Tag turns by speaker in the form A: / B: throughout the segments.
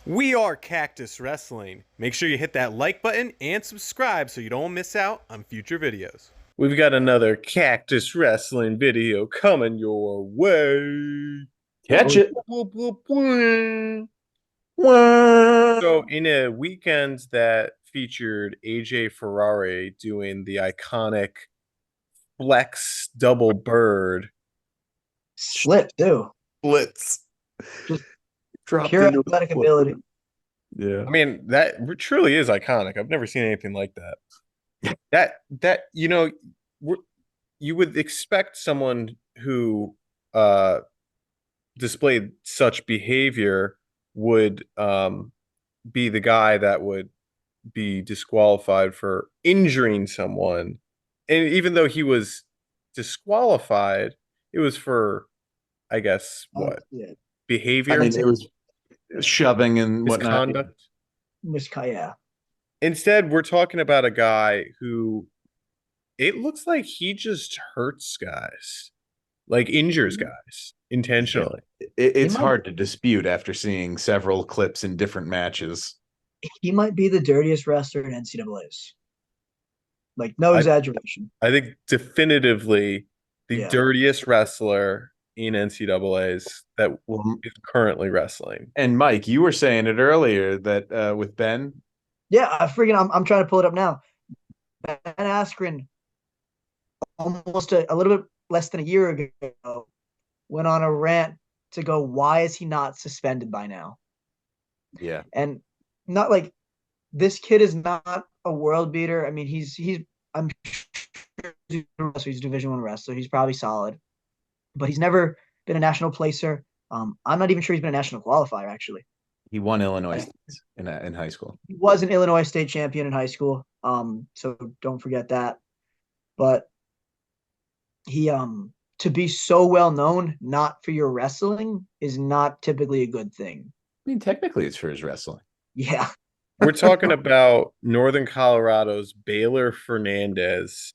A: We are Cactus Wrestling. Make sure you hit that like button and subscribe so you don't miss out on future videos.
B: We've got another Cactus Wrestling video coming your way.
C: Catch it.
B: So, in a weekend that featured AJ Ferrari doing the iconic flex double bird
C: Split too.
B: splits,
C: Just
B: dropped
C: pure
B: into
C: athletic
B: the
C: ability.
B: Yeah, I mean that truly is iconic. I've never seen anything like that. That you would expect someone who displayed such behavior would be the guy that would be disqualified for injuring someone. And even though he was disqualified, it was for, I guess, what?
C: Yeah.
B: Behavior?
C: I mean, it was shoving and whatnot.
B: Misconduct?
C: Yeah.
B: Instead, we're talking about a guy who it looks like he just hurts guys, like injures guys intentionally.
C: It's hard to dispute after seeing several clips in different matches.
D: He might be the dirtiest wrestler in NCAA's. Like, no exaggeration.
B: I think definitively the dirtiest wrestler in NCAA's that is currently wrestling.
C: And Mike, you were saying it earlier that with Ben.
D: Yeah, I'm trying to pull it up now. Ben Askren, almost a little bit less than a year ago, went on a rant to go, why is he not suspended by now?
C: Yeah.
D: And not like this kid is not a world beater. I mean, I'm sure he's a Division I wrestler. He's probably solid, but he's never been a national placer. I'm not even sure he's been a national qualifier, actually.
C: He won Illinois in high school.
D: He was an Illinois state champion in high school. So don't forget that. But he to be so well known not for your wrestling is not typically a good thing.
C: I mean, technically it's for his wrestling.
D: Yeah.
B: We're talking about Northern Colorado's Baylor Fernandes.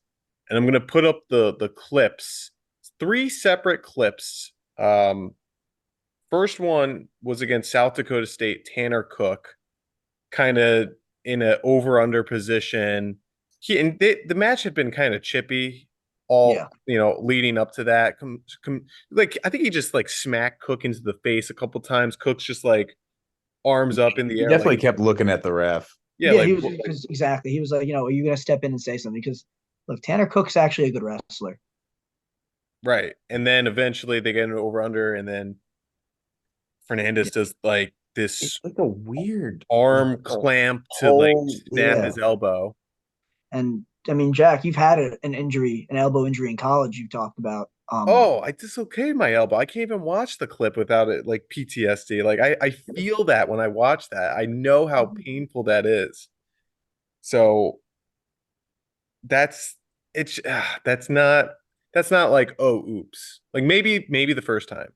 B: And I'm going to put up the clips. 3 separate clips. First one was against South Dakota State, Tanner Cook, kind of in an over-under position. The match had been kind of chippy leading up to that. Like, I think he just like smacked Cook into the face a couple times. Cook's just like arms up in the air.
C: He definitely kept looking at the ref.
D: Yeah, exactly. He was like, are you going to step in and say something? Because look, Tanner Cook's actually a good wrestler.
B: Right. And then eventually they get an over-under, and then Fernandes does like this,
C: it's like a weird
B: arm clamp to like snap his elbow.
D: And I mean, Jack, you've had an elbow injury in college. You've talked about.
B: I dislocated my elbow. I can't even watch the clip without it, like PTSD. Like I feel that when I watch that. I know how painful that is. So that's not like, oh, oops. Like maybe the first time.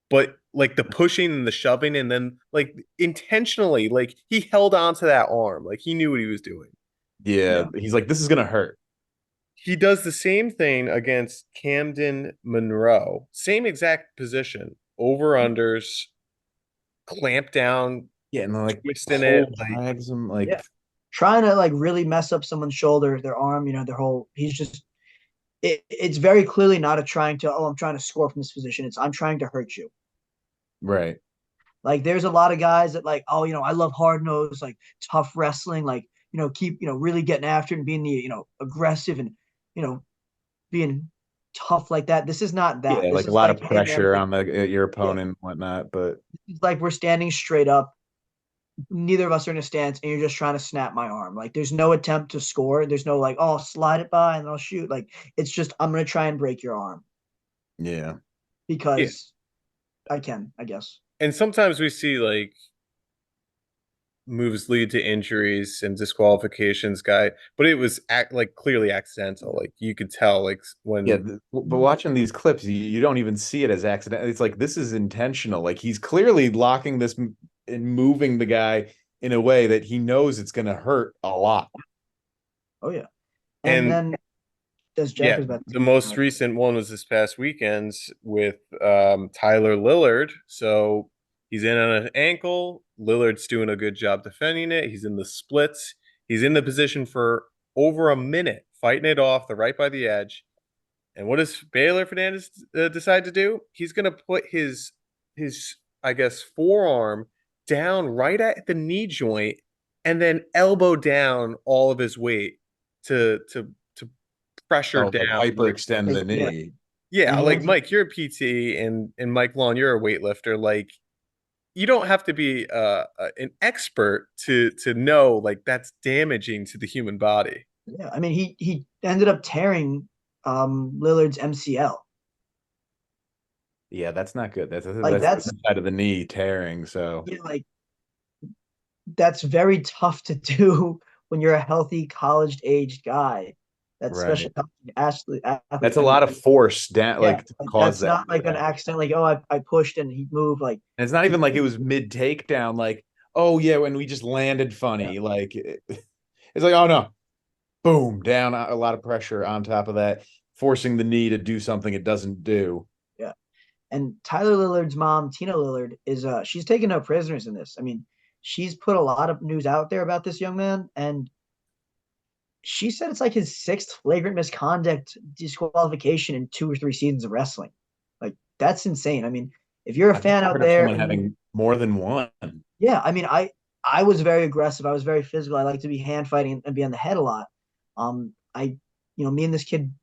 B: But like the pushing and the shoving, and then like intentionally, like he held on to that arm. Like he knew what he was doing.
C: Yeah. He's like, this is going to hurt.
B: He does the same thing against Camden Monroe. Same exact position. Over-unders, clamp down.
C: Yeah, and like
B: twisting it.
C: Drags him, like
D: trying to like really mess up someone's shoulder, their arm, their whole. He's just. It's very clearly not I'm trying to score from this position. It's I'm trying to hurt you.
C: Right.
D: Like there's a lot of guys that like, I love hard nose, like tough wrestling, like, keep, really getting after it and being the, aggressive and, being tough like that. This is not that.
C: Yeah, like a lot of pressure on your opponent and whatnot, but
D: it's like we're standing straight up. Neither of us are in a stance, and you're just trying to snap my arm. Like there's no attempt to score. There's no like, I'll slide it by and I'll shoot. Like it's just I'm gonna try and break your arm.
C: Yeah.
D: Because I can, I guess.
B: And sometimes we see like moves lead to injuries and disqualifications, but it was clearly accidental. Like you could tell, like when
C: but watching these clips, you don't even see it as accidental. It's like this is intentional. Like he's clearly locking this and moving the guy in a way that he knows it's going to hurt a lot.
D: Oh yeah, and then
B: the most recent one was this past weekend with Tyler Lillard. So He's in on an ankle. Lillard's doing a good job defending it. He's in the splits. He's in the position for over a minute, fighting it off the right by the edge. And what does Baylor Fernandes decide to do? He's going to put his I guess forearm down right at the knee joint, and then elbow down all of his weight to pressure
C: Oh, like
B: down.
C: hyperextend the
D: Yeah.
C: knee.
B: Yeah,
D: And
B: like Mike, you're a PT, and Mike Long, you're a weightlifter. Like, you don't have to be an expert to know like that's damaging to the human body.
D: yeah, I mean he ended up tearing Lillard's MCL.
C: Yeah, that's not good.
D: Like
C: That's
D: that's
C: the side of the knee tearing. So
D: like that's very tough to do when you're a healthy college aged guy. That's
C: right.
D: special athlete.
C: That's a
D: I mean,
C: lot of force down,
D: yeah,
C: like to cause
D: that's
C: that.
D: not like an accident. Like, oh, I pushed and he moved. Like,
C: And it's not
D: he,
C: even like it was mid takedown. Like, oh yeah, when we just landed
D: yeah,
C: funny. Like it's like, oh no, boom, down, a lot of pressure on top of that, forcing the knee to do something it doesn't do.
D: yeah. And Tyler Lillard's mom, Tina Lillard, is she's taken no prisoners in this. I mean, she's put a lot of news out there about this young man, and she said it's like his sixth flagrant misconduct disqualification in 2 or 3 seasons of wrestling. Like that's insane. I mean, if you're a
C: I've never
D: fan out
C: heard of
D: there,
C: someone having more than one.
D: yeah, I mean, I was very aggressive. I was very physical. I like to be hand fighting and be on the head a lot. I, me and this kid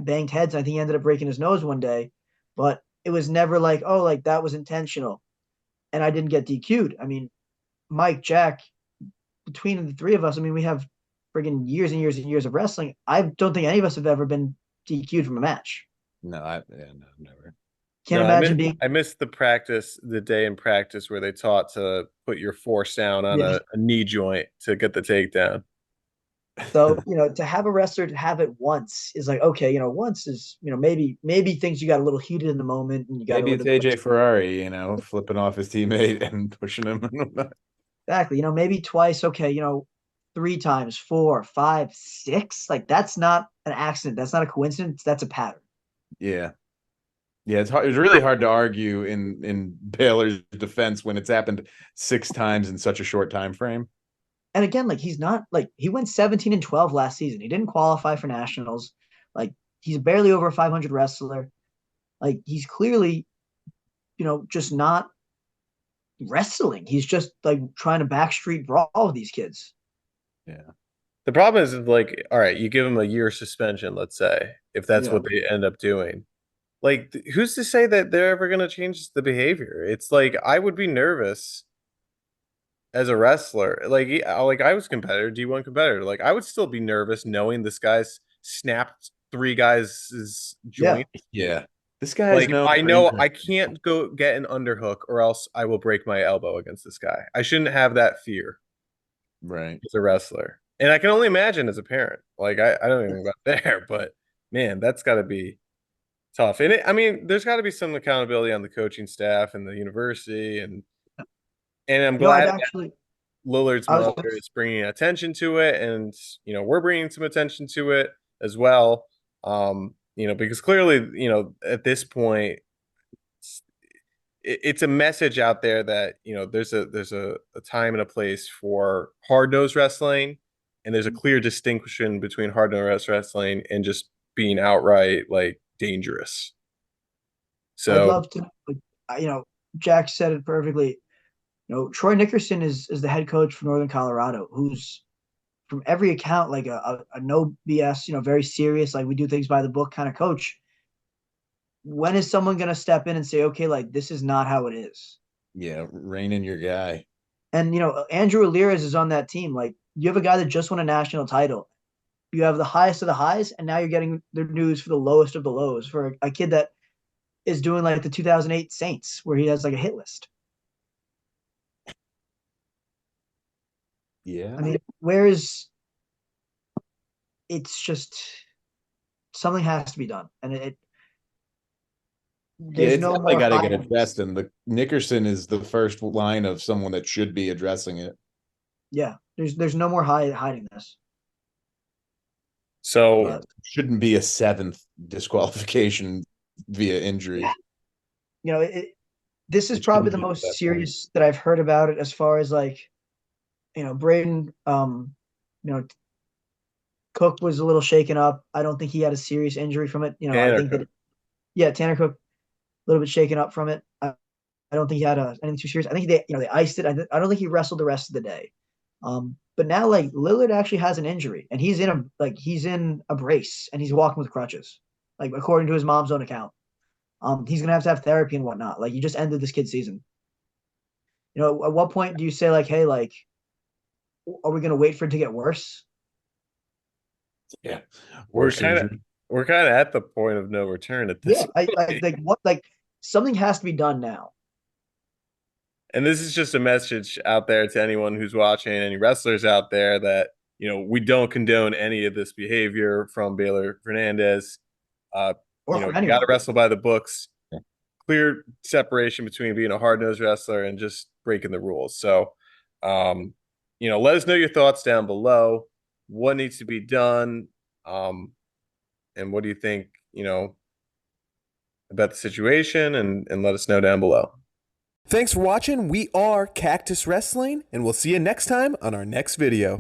D: banged heads. I think he ended up breaking his nose one day, but it was never like, oh, like that was intentional, and I didn't get DQ'd. I mean, Mike, Jack, between the three of us, I mean, we have friggin' years and years and years of wrestling. I don't think any of us have ever been DQ'd from a match.
C: No, yeah, no, never.
D: Can't
B: No,
D: imagine being
B: I missed the day in practice where they taught to put your force down on
D: yeah.
B: a knee joint to get the takedown.
D: So, to have a wrestler to have it once is like, okay, once is, maybe things you got a little heated in the moment and you got to
C: Maybe
D: let
C: it's
D: the
C: AJ Ferrari, flipping off his teammate and pushing him.
D: exactly, maybe twice, okay, 3 times, 4, 5, 6. Like that's not an accident. That's not a coincidence. That's a pattern.
C: Yeah. Yeah, it's hard. It's really hard to argue in Baylor's defense when it's happened 6 times in such a short time frame.
D: And again, like he's not like he went 17-12 last season. He didn't qualify for nationals. Like he's barely over a 500 wrestler. Like he's clearly, just not wrestling. He's just like trying to backstreet brawl with these kids.
C: Yeah.
B: The problem is like, all right, you give them a year suspension, let's say, if that's
D: Yeah.
B: what they end up doing. Like, who's to say that they're ever going to change the behavior? It's like I would be nervous as a wrestler. Like I was competitor, D1 competitor. Like I would still be nervous knowing this guy's snapped 3 guys'
D: Yeah.
B: joint.
C: Yeah. This guy is
B: Like
C: known
B: I
C: for
B: know I
C: impact.
B: can't go get an underhook or else I will break my elbow against this guy. I shouldn't have that fear
C: Right.
B: as a wrestler. And I can only imagine as a parent. Like I don't even about there, but man, that's got to be tough. And I mean, there's got to be some accountability on the coaching staff and the university, and I'm
D: I'd
B: glad
D: actually,
B: Lillard's
D: I was,
B: mother is bringing attention to it, and we're bringing some attention to it as well. Because clearly, at this point, it's a message out there that there's a time and a place for hard nosed wrestling, and there's a clear distinction between hard nosed wrestling and just being outright like dangerous.
D: I'd
B: So
D: love to, like, Jack said it perfectly. Troy Nickerson is the head coach for Northern Colorado, who's from every account like a no BS, very serious, like we do things by the book kind of coach. When is someone going to step in and say, okay, like this is not how it is?
C: Yeah, rein in your guy.
D: And Andrew Alirez is on that team. Like you have a guy that just won a national title. You have the highest of the highs, and now you're getting the news for the lowest of the lows for a kid that is doing like the 2008 Saints, where he has like a hit list.
C: Yeah.
D: I mean, where is it's just something has to be done, and
C: Yeah,
D: there's
C: it's
D: no
C: definitely
D: more
C: got to get
D: hiding this.
C: addressed, and the Nickerson is the first line of someone that should be addressing it.
D: Yeah, there's no more hiding this.
B: so
C: Yeah,
D: But
C: shouldn't be a seventh disqualification via injury.
D: you know, this is
B: It
D: probably
B: shouldn't
D: the
B: be at
D: most
B: that point.
D: serious that I've heard about it, as far as like, Braden, you know, Cook was a little shaken up. I don't think he had a serious injury from it. I
B: Tanner
D: think
B: Cook.
D: that, yeah, Tanner Cook, a little bit shaken up from it. I don't think he had anything too serious. I think they iced it. I don't think he wrestled the rest of the day. But now like Lillard actually has an injury, and he's in a brace, and he's walking with crutches, like according to his mom's own account. He's gonna have to have therapy and whatnot. Like, you just ended this kid's season. At what point do you say like, hey, like, are we gonna wait for it to get worse?
C: Yeah.
B: We're
C: Worse
B: kind of
C: injury.
B: we're kind of at the point of no return at this
D: Yeah, I
B: point.
D: like what like something has to be done now.
B: And this is just a message out there to anyone who's watching, any wrestlers out there, that we don't condone any of this behavior from Baylor Fernandes.
D: Or from
B: You got to
D: anyone.
B: wrestle by the books. Clear separation between being a hard-nosed wrestler and just breaking the rules. So, let us know your thoughts down below. What needs to be done, and what do you think, about the situation, and let us know down below.
A: Thanks for watching. We are Cactus Wrestling, and we'll see you next time on our next video.